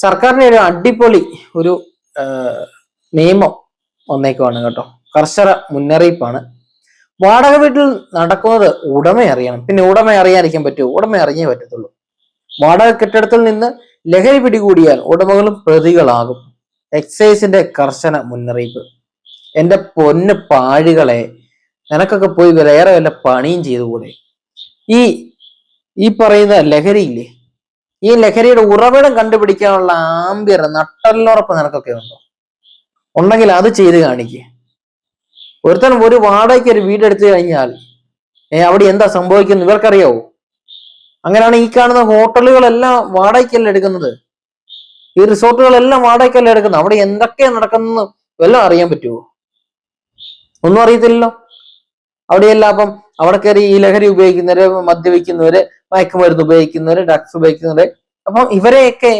സർക്കാരിന്റെ ഒരു അടിപൊളി ഒരു നിയമം വന്നേക്കുവാണ് കേട്ടോ. കർശന മുന്നറിയിപ്പാണ്. വാടക വീട്ടിൽ നടക്കുന്നത് ഉടമ അറിയണം. പിന്നെ ഉടമ അറിയാതിരിക്കാൻ പറ്റുമോ? ഉടമ അറിഞ്ഞേ പറ്റത്തുള്ളൂ. വാടക കെട്ടിടത്തിൽ നിന്ന് ലഹരി പിടികൂടിയാൽ ഉടമകളും പ്രതികളാകും. എക്സൈസിന്റെ കർശന മുന്നറിയിപ്പ്. എന്റെ പൊന്ന് പാഴികളെ, നിനക്കൊക്കെ പോയി വേറെ വല്ല പണിയും ചെയ്തുകൂടെ? ഈ ഈ പറയുന്ന ലഹരിയില്ലേ, ഈ ലഹരിയുടെ ഉറവിടം കണ്ടുപിടിക്കാനുള്ള ആംബിയർ നട്ടല്ലുറപ്പ് നിനക്കൊക്കെ ഉണ്ടോ? ഉണ്ടെങ്കിൽ അത് ചെയ്ത് കാണിക്കുക. ഒരുത്തരം ഒരു വാടകയ്ക്ക് ഒരു വീട് എടുത്തു കഴിഞ്ഞാൽ അവിടെ എന്താ സംഭവിക്കുന്നത് ഇവർക്കറിയാവോ? അങ്ങനെയാണ് ഈ കാണുന്ന ഹോട്ടലുകളെല്ലാം വാടകയ്ക്കല്ല എടുക്കുന്നത്, ഈ റിസോർട്ടുകളെല്ലാം വാടകയ്ക്കല്ല എടുക്കുന്നത്. അവിടെ എന്തൊക്കെയാണ് നടക്കുന്നത് വല്ലതും അറിയാൻ പറ്റുമോ? ഒന്നും അറിയത്തില്ലല്ലോ. അവിടെയെല്ലാം അപ്പം അവിടെ കയറി ഈ ലഹരി ഉപയോഗിക്കുന്നവര്, മദ്യപിക്കുന്നവര്, മയക്കുമരുന്ന് ഉപയോഗിക്കുന്നവര്, ഡ്രഗ്സ് ഉപയോഗിക്കുന്നവര്, അപ്പം ഇവരെയൊക്കെ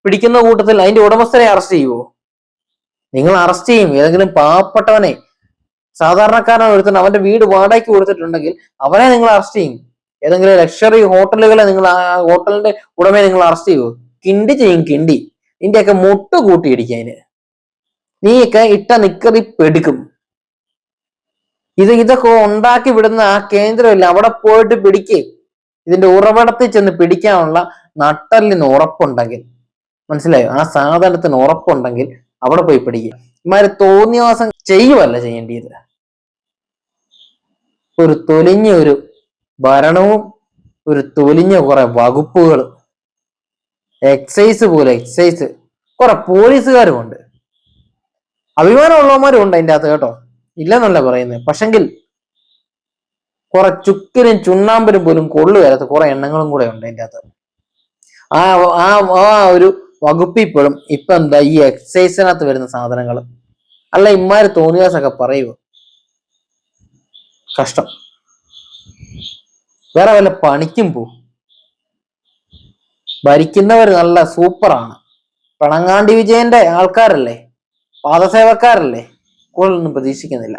പിടിക്കുന്ന കൂട്ടത്തിൽ അതിന്റെ ഉടമസ്ഥരെ അറസ്റ്റ് ചെയ്യുവോ? നിങ്ങൾ അറസ്റ്റ് ചെയ്യും. ഏതെങ്കിലും പാവപ്പെട്ടവനെ, സാധാരണക്കാരൻ ഒരുത്തൻ അവന്റെ വീട് വാടകയ്ക്ക് കൊടുത്തിട്ടുണ്ടെങ്കിൽ അവനെ നിങ്ങൾ അറസ്റ്റ് ചെയ്യും. ഏതെങ്കിലും ലക്ഷറി ഹോട്ടലുകളെ നിങ്ങൾ, ആ ഹോട്ടലിന്റെ ഉടമയെ നിങ്ങൾ അറസ്റ്റ് ചെയ്യുമോ? കിണ്ടി ചെയ്യും, കിണ്ടി. നിന്റെയൊക്കെ മുട്ട് കൂട്ടിയിടിക്കാന് നീയൊക്കെ ഇട്ട നിക്കറി പെടുക്കും. ഇതൊക്കെ ഉണ്ടാക്കി വിടുന്ന ആ കേന്ദ്രമില്ല, അവിടെ പോയിട്ട് പിടിക്കേ. ഇതിന്റെ ഉറവിടത്തിൽ ചെന്ന് പിടിക്കാനുള്ള നട്ടലിന് ഉറപ്പുണ്ടെങ്കിൽ, മനസ്സിലായോ? ആ സാധനത്തിന് ഉറപ്പുണ്ടെങ്കിൽ അവിടെ പോയി പിടിക്കുക. ഇമാര് തോന്നിയവാസം ചെയ്യുവല്ല ചെയ്യേണ്ടത്. ഒരു തൊലിഞ്ഞ ഒരു ഭരണവും ഒരു തൊലിഞ്ഞ കുറെ വകുപ്പുകളും, എക്സൈസ് പോലെ എക്സൈസ്, കുറെ പോലീസുകാരും ഉണ്ട്, അഭിമാനമുള്ളവന്മാരും ഉണ്ട് അതിൻ്റെ അകത്ത് കേട്ടോ, ഇല്ലെന്നല്ല പറയുന്നത്. പക്ഷെങ്കിൽ കുറെ ചുക്കിനും ചുണ്ണാമ്പിനും പോലും കൊള്ളുവരാത്ത കുറെ എണ്ണങ്ങളും കൂടെ ഉണ്ട് അതിൻ്റെ അകത്ത്. ആ ആ ആ ഒരു വകുപ്പിപ്പോഴും ഇപ്പൊ എന്താ ഈ എക്സൈസിനകത്ത് വരുന്ന സാധനങ്ങൾ. അല്ല ഇമാര് തോന്നിയാസൊക്കെ പറയുമോ? കഷ്ടം. വേറെ വല്ല പണിക്കും പോ. ഭരിക്കുന്നവർ നല്ല സൂപ്പറാണ്, പിണങ്ങാണ്ടി വിജയന്റെ ആൾക്കാരല്ലേ, പാദസേവക്കാരല്ലേ, കൂടുതലൊന്നും പ്രതീക്ഷിക്കുന്നില്ല.